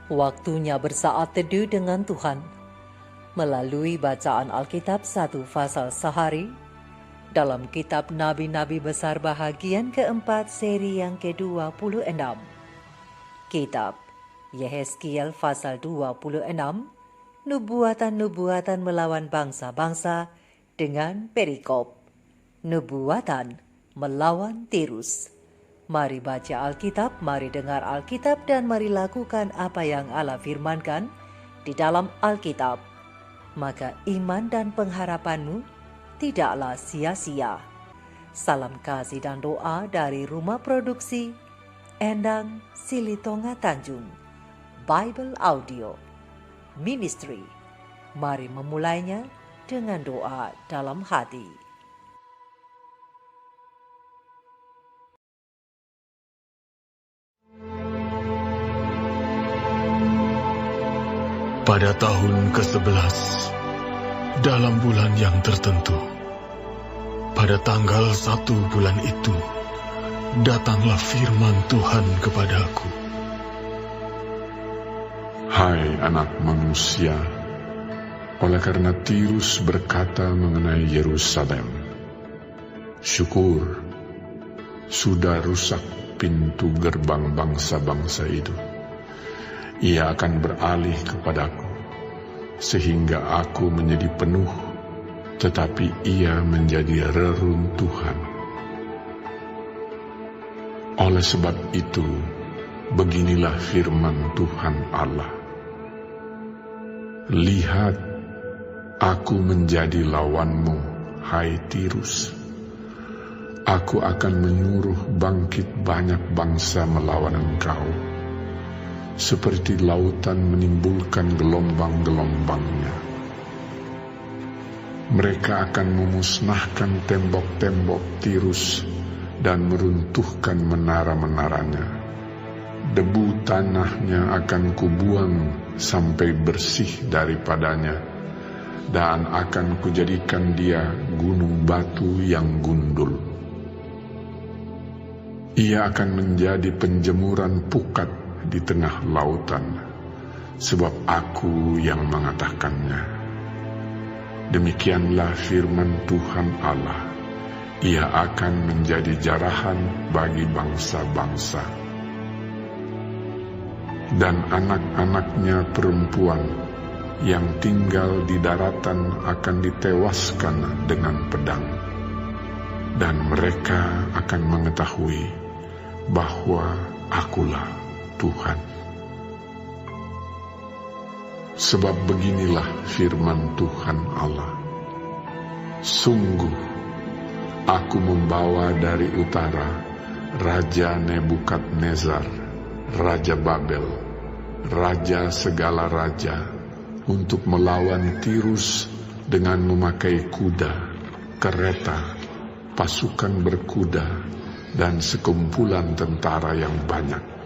Waktunya bersaat teduh dengan Tuhan melalui bacaan Alkitab 1 pasal sehari dalam kitab Nabi-Nabi Besar bahagian keempat seri yang ke-26. Kitab Yehezkiel pasal 26, nubuatan-nubuatan melawan bangsa-bangsa dengan perikop nubuatan melawan Tirus. Mari baca Alkitab, mari dengar Alkitab, dan mari lakukan apa yang Allah firmankan di dalam Alkitab. Maka iman dan pengharapanmu tidaklah sia-sia. Salam kasih dan doa dari Rumah Produksi Endang Silitonga Tanjung Bible Audio Ministry. Mari memulainya dengan doa dalam hati. Pada tahun ke-11, dalam bulan yang tertentu, pada tanggal 1 bulan itu, datanglah firman Tuhan kepadaku. Hai anak manusia, oleh karena Tirus berkata mengenai Yerusalem, syukur, sudah rusak pintu gerbang bangsa-bangsa itu. Ia akan beralih kepadaku, sehingga aku menjadi penuh, tetapi ia menjadi reruntuhan. Oleh sebab itu, beginilah firman Tuhan Allah. Lihat, aku menjadi lawanmu, hai Tirus. Aku akan menyuruh bangkit banyak bangsa melawan engkau, seperti lautan menimbulkan gelombang-gelombangnya. Mereka akan memusnahkan tembok-tembok Tirus dan meruntuhkan menara-menaranya. Debu tanahnya akan kubuang sampai bersih daripadanya, dan akan kujadikan dia gunung batu yang gundul. Ia akan menjadi penjemuran pukat di tengah lautan, sebab aku yang mengatakannya. Demikianlah firman Tuhan Allah, ia akan menjadi jarahan bagi bangsa-bangsa, dan anak-anaknya perempuan yang tinggal di daratan akan ditewaskan dengan pedang, dan mereka akan mengetahui bahwa akulah Tuhan. Sebab beginilah firman Tuhan Allah, sungguh aku membawa dari utara Raja Nebukadnezar, Raja Babel, raja segala raja, untuk melawan Tirus dengan memakai kuda, kereta, pasukan berkuda, dan sekumpulan tentara yang banyak.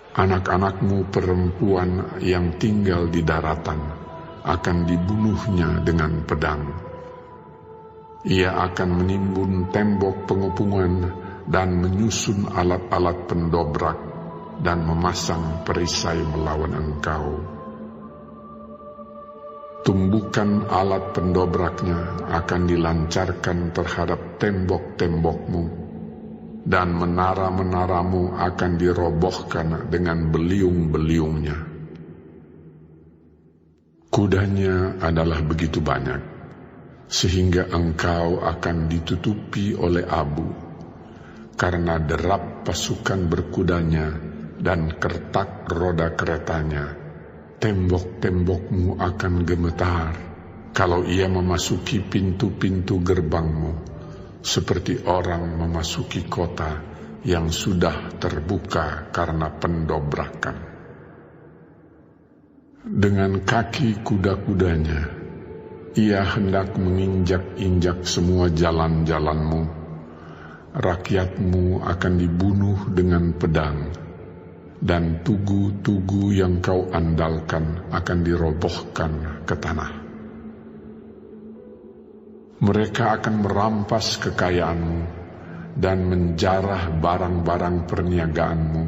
Anak-anakmu perempuan yang tinggal di daratan akan dibunuhnya dengan pedang. Ia akan menimbun tembok pengepungan dan menyusun alat-alat pendobrak dan memasang perisai melawan engkau. Tumbukan alat pendobraknya akan dilancarkan terhadap tembok-tembokmu, dan menara-menaramu akan dirobohkan dengan beliung-beliungnya. Kudanya adalah begitu banyak, sehingga engkau akan ditutupi oleh abu, karena derap pasukan berkudanya dan kertak roda keretanya. Tembok-tembokmu akan gemetar kalau ia memasuki pintu-pintu gerbangmu, seperti orang memasuki kota yang sudah terbuka karena pendobrakan. Dengan kaki kuda-kudanya, ia hendak menginjak-injak semua jalan-jalanmu. Rakyatmu akan dibunuh dengan pedang, dan tugu-tugu yang kau andalkan akan dirobohkan ke tanah. Mereka akan merampas kekayaanmu dan menjarah barang-barang perniagaanmu.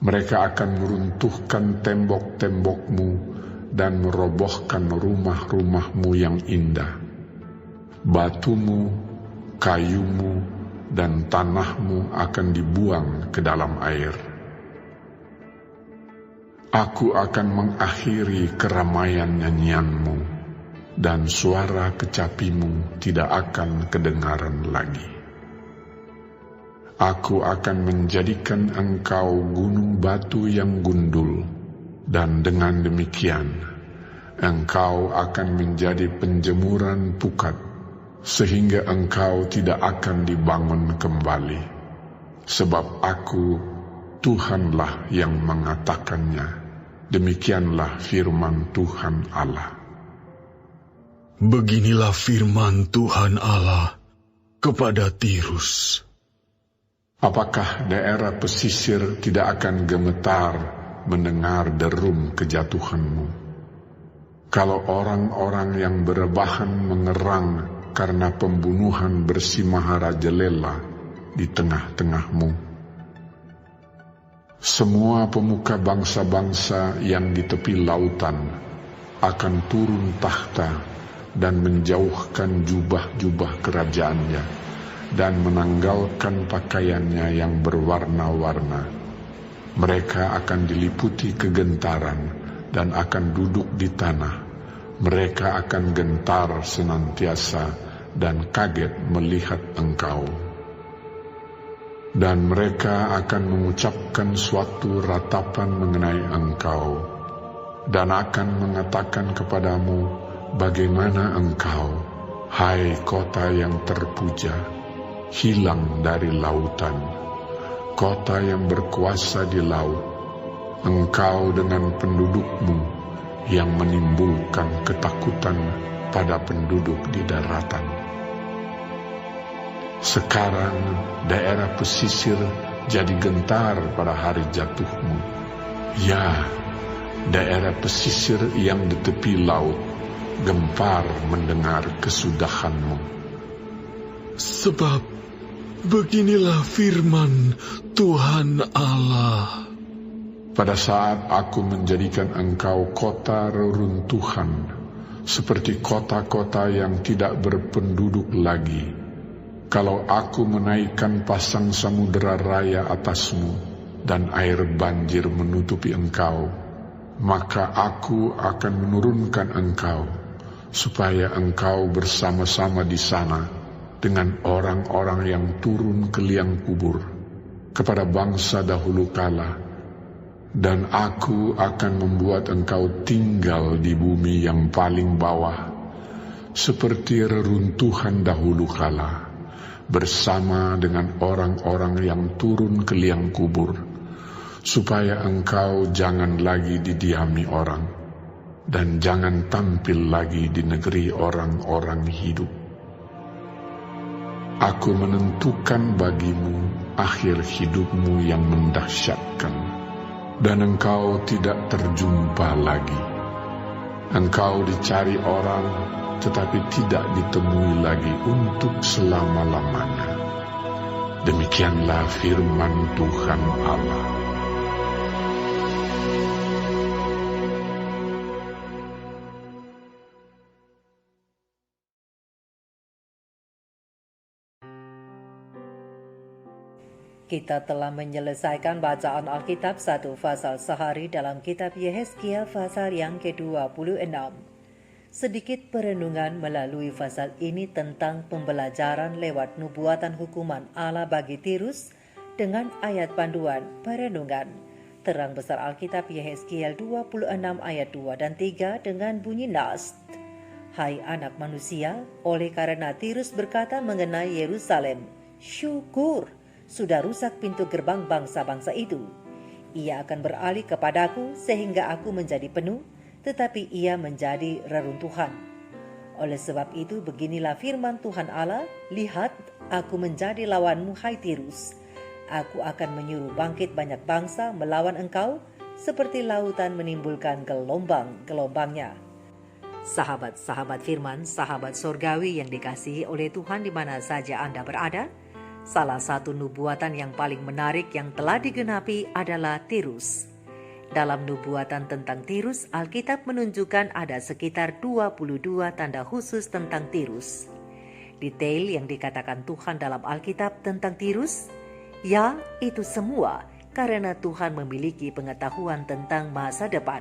Mereka akan meruntuhkan tembok-tembokmu dan merobohkan rumah-rumahmu yang indah. Batumu, kayumu, dan tanahmu akan dibuang ke dalam air. Aku akan mengakhiri keramaian nyanyianmu, dan suara kecapimu tidak akan kedengaran lagi. Aku akan menjadikan engkau gunung batu yang gundul, dan dengan demikian engkau akan menjadi penjemuran pukat, sehingga engkau tidak akan dibangun kembali. Sebab aku, Tuhanlah yang mengatakannya. Demikianlah firman Tuhan Allah. Beginilah firman Tuhan Allah kepada Tirus. Apakah daerah pesisir tidak akan gemetar mendengar derum kejatuhanmu? Kalau orang-orang yang berebahan mengerang karena pembunuhan bersimaharajalela di tengah-tengahmu. Semua pemuka bangsa-bangsa yang di tepi lautan akan turun takhta dan menjauhkan jubah-jubah kerajaannya dan menanggalkan pakaiannya yang berwarna-warna. Mereka akan diliputi kegentaran dan akan duduk di tanah. Mereka akan gentar senantiasa dan kaget melihat engkau. Dan mereka akan mengucapkan suatu ratapan mengenai engkau, dan akan mengatakan kepadamu, bagaimana engkau, hai kota yang terpuja, hilang dari lautan, kota yang berkuasa di laut, engkau dengan pendudukmu yang menimbulkan ketakutan pada penduduk di daratan. Sekarang daerah pesisir jadi gentar pada hari jatuhmu. Ya, daerah pesisir yang di tepi laut gempar mendengar kesudahanmu. Sebab beginilah firman Tuhan Allah. Pada saat aku menjadikan engkau kota reruntuhan, seperti kota-kota yang tidak berpenduduk lagi, kalau aku menaikkan pasang samudera raya atasmu dan air banjir menutupi engkau, maka aku akan menurunkan engkau, supaya engkau bersama-sama di sana dengan orang-orang yang turun ke liang kubur, kepada bangsa dahulu kala, dan aku akan membuat engkau tinggal di bumi yang paling bawah, seperti reruntuhan dahulu kala, bersama dengan orang-orang yang turun ke liang kubur, supaya engkau jangan lagi didiami orang, dan jangan tampil lagi di negeri orang-orang hidup. Aku menentukan bagimu akhir hidupmu yang mendahsyatkan, dan engkau tidak terjumpa lagi. Engkau dicari orang, tetapi tidak ditemui lagi untuk selama-lamanya. Demikianlah firman Tuhan Allah. Kita telah menyelesaikan bacaan Alkitab satu pasal sehari dalam kitab Yehezkiel pasal yang ke-26. Sedikit perenungan melalui pasal ini tentang pembelajaran lewat nubuatan hukuman Allah bagi Tirus dengan ayat panduan perenungan. Terang besar Alkitab Yehezkiel 26 ayat 2 dan 3 dengan bunyi nas. Hai anak manusia, oleh karena Tirus berkata mengenai Yerusalem, syukur, sudah rusak pintu gerbang bangsa-bangsa itu. Ia akan beralih kepadaku sehingga aku menjadi penuh, tetapi ia menjadi reruntuhan. Oleh sebab itu beginilah firman Tuhan Allah, lihat, aku menjadi lawanmu hai Tirus. Aku akan menyuruh bangkit banyak bangsa melawan engkau, seperti lautan menimbulkan gelombang-gelombangnya. Sahabat-sahabat firman, sahabat sorgawi yang dikasihi oleh Tuhan di mana saja Anda berada, Salah satu nubuatan yang paling menarik yang telah digenapi adalah Tirus. Dalam nubuatan tentang Tirus, Alkitab menunjukkan ada sekitar 22 tanda khusus tentang Tirus. Detail yang dikatakan Tuhan dalam Alkitab tentang Tirus, ya, itu semua karena Tuhan memiliki pengetahuan tentang masa depan.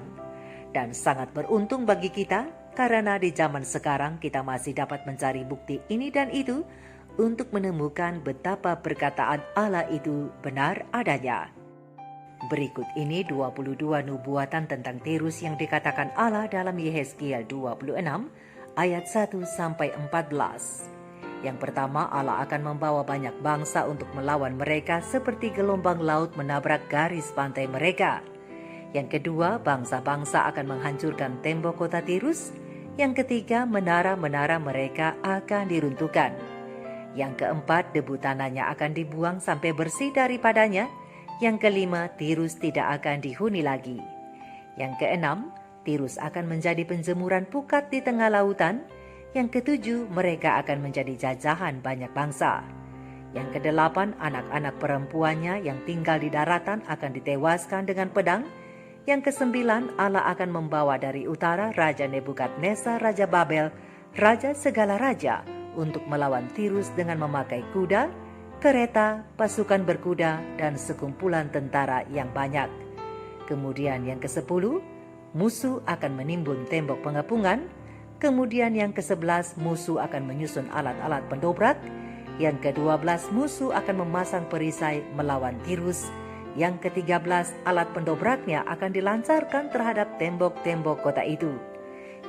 Dan sangat beruntung bagi kita karena di zaman sekarang kita masih dapat mencari bukti ini dan itu untuk menemukan betapa perkataan Allah itu benar adanya. Berikut ini 22 nubuatan tentang Tirus yang dikatakan Allah dalam Yehezkiel 26 ayat 1-14. Yang pertama, Allah akan membawa banyak bangsa untuk melawan mereka seperti gelombang laut menabrak garis pantai mereka. Yang kedua, bangsa-bangsa akan menghancurkan tembok kota Tirus. Yang ketiga, menara-menara mereka akan diruntuhkan. Yang keempat, debu tanahnya akan dibuang sampai bersih daripadanya. Yang kelima, Tirus tidak akan dihuni lagi. Yang keenam, Tirus akan menjadi penjemuran pukat di tengah lautan. Yang ketujuh, mereka akan menjadi jajahan banyak bangsa. Yang kedelapan, anak-anak perempuannya yang tinggal di daratan akan ditewaskan dengan pedang. Yang kesembilan, Allah akan membawa dari utara Raja Nebukadnezar, Raja Babel, Raja segala raja, untuk melawan Tirus dengan memakai kuda, kereta, pasukan berkuda, dan sekumpulan tentara yang banyak. Kemudian yang ke-10, musuh akan menimbun tembok pengepungan. Kemudian yang ke-11, musuh akan menyusun alat-alat pendobrak. Yang ke-12, musuh akan memasang perisai melawan Tirus. Yang ke-13, alat pendobraknya akan dilancarkan terhadap tembok-tembok kota itu.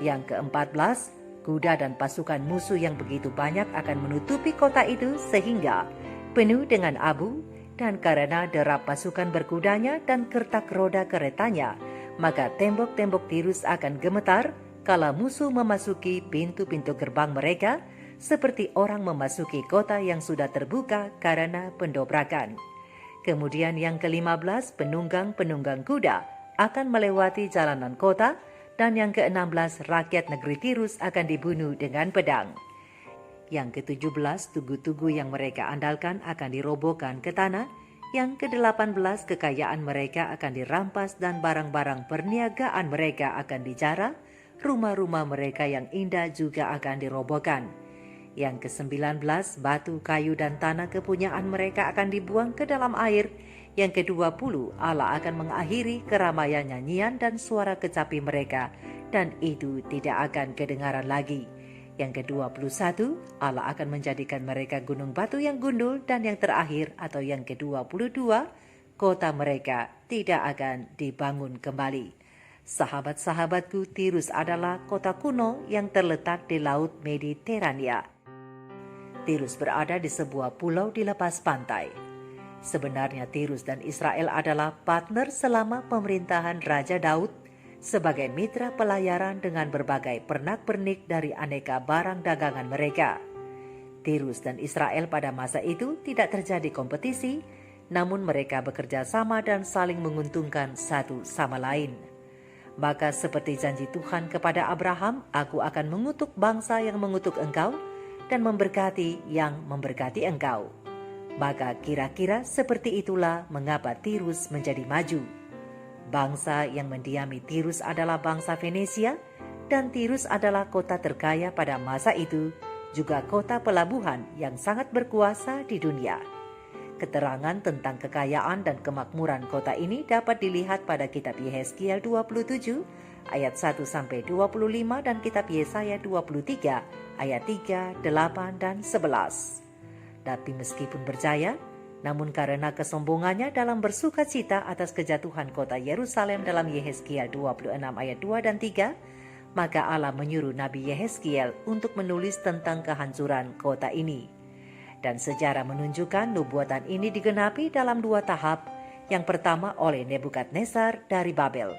Yang ke-14, kuda dan pasukan musuh yang begitu banyak akan menutupi kota itu sehingga penuh dengan abu, dan karena derap pasukan berkudanya dan kertak roda keretanya, maka tembok-tembok Tirus akan gemetar kala musuh memasuki pintu-pintu gerbang mereka, seperti orang memasuki kota yang sudah terbuka karena pendobrakan. Kemudian yang ke-15, penunggang-penunggang kuda akan melewati jalanan kota, dan yang ke-16, rakyat negeri Tirus akan dibunuh dengan pedang. Yang ke-17, tugu-tugu yang mereka andalkan akan dirobohkan ke tanah. Yang ke-18, kekayaan mereka akan dirampas dan barang-barang perniagaan mereka akan dijara. Rumah-rumah mereka yang indah juga akan dirobohkan. Yang ke-19, batu, kayu, dan tanah kepunyaan mereka akan dibuang ke dalam air. Yang ke-20, Allah akan mengakhiri keramaian nyanyian dan suara kecapi mereka, dan itu tidak akan kedengaran lagi. Yang ke-21, Allah akan menjadikan mereka gunung batu yang gundul, dan yang terakhir atau yang ke-22, kota mereka tidak akan dibangun kembali. Sahabat-sahabatku, Tirus adalah kota kuno yang terletak di Laut Mediterania. Tirus berada di sebuah pulau di lepas pantai. Sebenarnya Tirus dan Israel adalah partner selama pemerintahan Raja Daud sebagai mitra pelayaran dengan berbagai pernak-pernik dari aneka barang dagangan mereka. Tirus dan Israel pada masa itu tidak terjadi kompetisi, namun mereka bekerja sama dan saling menguntungkan satu sama lain. Maka seperti janji Tuhan kepada Abraham, aku akan mengutuk bangsa yang mengutuk engkau, dan memberkati yang memberkati engkau. Maka kira-kira seperti itulah mengapa Tirus menjadi maju. Bangsa yang mendiami Tirus adalah bangsa Venesia, dan Tirus adalah kota terkaya pada masa itu, juga kota pelabuhan yang sangat berkuasa di dunia. Keterangan tentang kekayaan dan kemakmuran kota ini dapat dilihat pada kitab Yehezkiel 27 ayat 1-25 dan kitab Yesaya 23 ayat 3, 8, dan 11. Tapi meskipun berjaya, namun karena kesombongannya dalam bersukacita atas kejatuhan kota Yerusalem dalam Yehezkiel 26 ayat 2 dan 3, maka Allah menyuruh Nabi Yehezkiel untuk menulis tentang kehancuran kota ini. Dan sejarah menunjukkan nubuatan ini digenapi dalam 2 tahap. Yang pertama oleh Nebukadnezar dari Babel,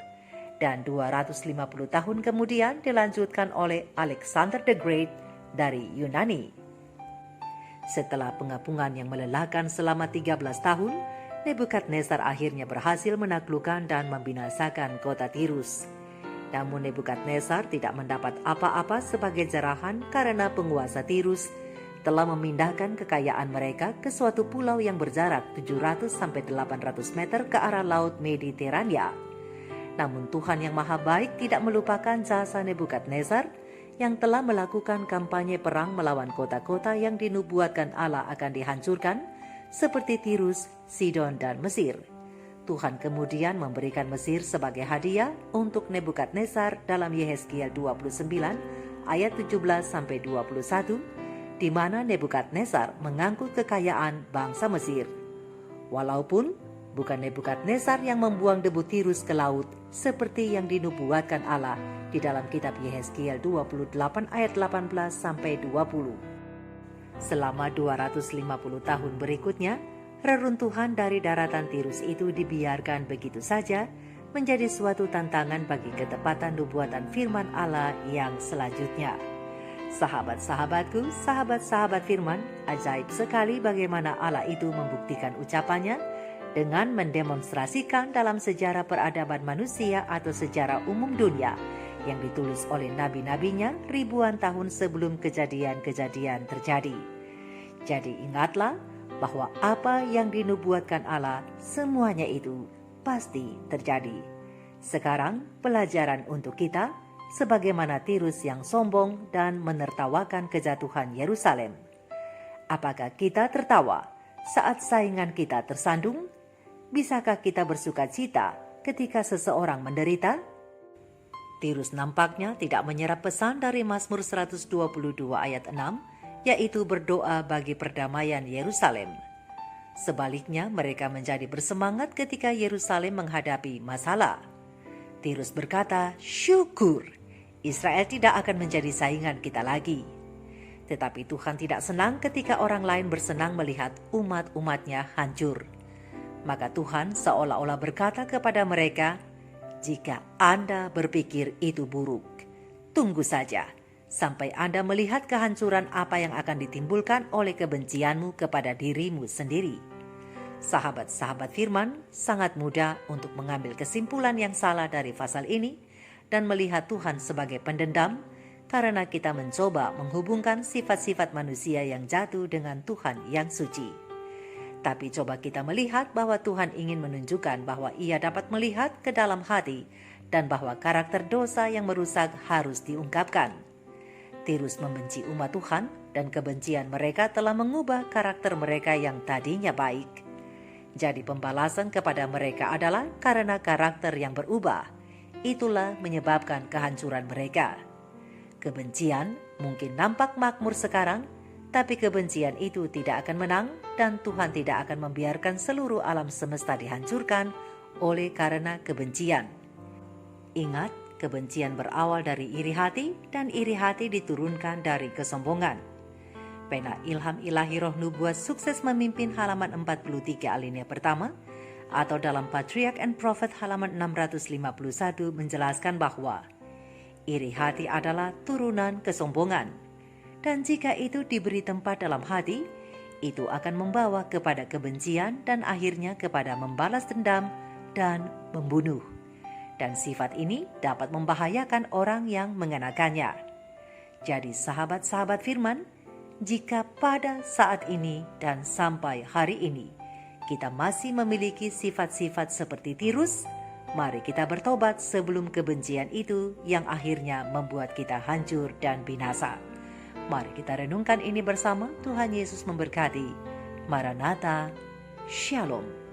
dan 250 tahun kemudian dilanjutkan oleh Alexander the Great dari Yunani. Setelah pengepungan yang melelahkan selama 13 tahun, Nebukadnezar akhirnya berhasil menaklukkan dan membinasakan kota Tirus. Namun Nebukadnezar tidak mendapat apa-apa sebagai jarahan karena penguasa Tirus telah memindahkan kekayaan mereka ke suatu pulau yang berjarak 700-800 meter ke arah Laut Mediterania. Namun Tuhan yang Maha Baik tidak melupakan jasa Nebukadnezar yang telah melakukan kampanye perang melawan kota-kota yang dinubuatkan Allah akan dihancurkan, seperti Tirus, Sidon, dan Mesir. Tuhan kemudian memberikan Mesir sebagai hadiah untuk Nebukadnezar dalam Yehezkiel 29 ayat 17-21, di mana Nebukadnezar mengangkut kekayaan bangsa Mesir. Walaupun bukan Nebukadnezar yang membuang debu Tirus ke laut seperti yang dinubuatkan Allah di dalam kitab Yehezkiel 28 ayat 18-20. Selama 250 tahun berikutnya, reruntuhan dari daratan Tirus itu dibiarkan begitu saja, menjadi suatu tantangan bagi ketepatan nubuatan firman Allah yang selanjutnya. Sahabat-sahabatku, sahabat-sahabat firman, ajaib sekali bagaimana Allah itu membuktikan ucapannya dengan mendemonstrasikan dalam sejarah peradaban manusia atau sejarah umum dunia yang ditulis oleh nabi-nabinya ribuan tahun sebelum kejadian-kejadian terjadi. Jadi ingatlah bahwa apa yang dinubuatkan Allah, semuanya itu pasti terjadi. Sekarang pelajaran untuk kita, sebagaimana Tirus yang sombong dan menertawakan kejatuhan Yerusalem. Apakah kita tertawa saat saingan kita tersandung? Bisakah kita bersuka cita ketika seseorang menderita? Tirus nampaknya tidak menyerap pesan dari Mazmur 122 ayat 6, yaitu berdoa bagi perdamaian Yerusalem. Sebaliknya, mereka menjadi bersemangat ketika Yerusalem menghadapi masalah. Tirus berkata, syukur, Israel tidak akan menjadi saingan kita lagi. Tetapi Tuhan tidak senang ketika orang lain bersenang melihat umat-umatnya hancur. Maka Tuhan seolah-olah berkata kepada mereka, jika Anda berpikir itu buruk, tunggu saja sampai Anda melihat kehancuran apa yang akan ditimbulkan oleh kebencianmu kepada dirimu sendiri. Sahabat-sahabat firman, sangat mudah untuk mengambil kesimpulan yang salah dari pasal ini dan melihat Tuhan sebagai pendendam, karena kita mencoba menghubungkan sifat-sifat manusia yang jatuh dengan Tuhan yang suci. Tapi coba kita melihat bahwa Tuhan ingin menunjukkan bahwa Ia dapat melihat ke dalam hati dan bahwa karakter dosa yang merusak harus diungkapkan. Tirus membenci umat Tuhan dan kebencian mereka telah mengubah karakter mereka yang tadinya baik. Jadi pembalasan kepada mereka adalah karena karakter yang berubah. Itulah menyebabkan kehancuran mereka. Kebencian mungkin nampak makmur sekarang, tapi kebencian itu tidak akan menang dan Tuhan tidak akan membiarkan seluruh alam semesta dihancurkan oleh karena kebencian. Ingat, kebencian berawal dari iri hati dan iri hati diturunkan dari kesombongan. Pena Ilham Ilahi Roh Nubuat Sukses Memimpin halaman 43 alinea pertama atau dalam Patriarch and Prophet halaman 651 menjelaskan bahwa iri hati adalah turunan kesombongan, dan jika itu diberi tempat dalam hati, itu akan membawa kepada kebencian dan akhirnya kepada membalas dendam dan membunuh. Dan sifat ini dapat membahayakan orang yang mengenakannya. Jadi sahabat-sahabat firman, jika pada saat ini dan sampai hari ini kita masih memiliki sifat-sifat seperti Tirus, mari kita bertobat sebelum kebencian itu yang akhirnya membuat kita hancur dan binasa. Mari kita renungkan ini bersama. Tuhan Yesus memberkati. Maranatha, Shalom.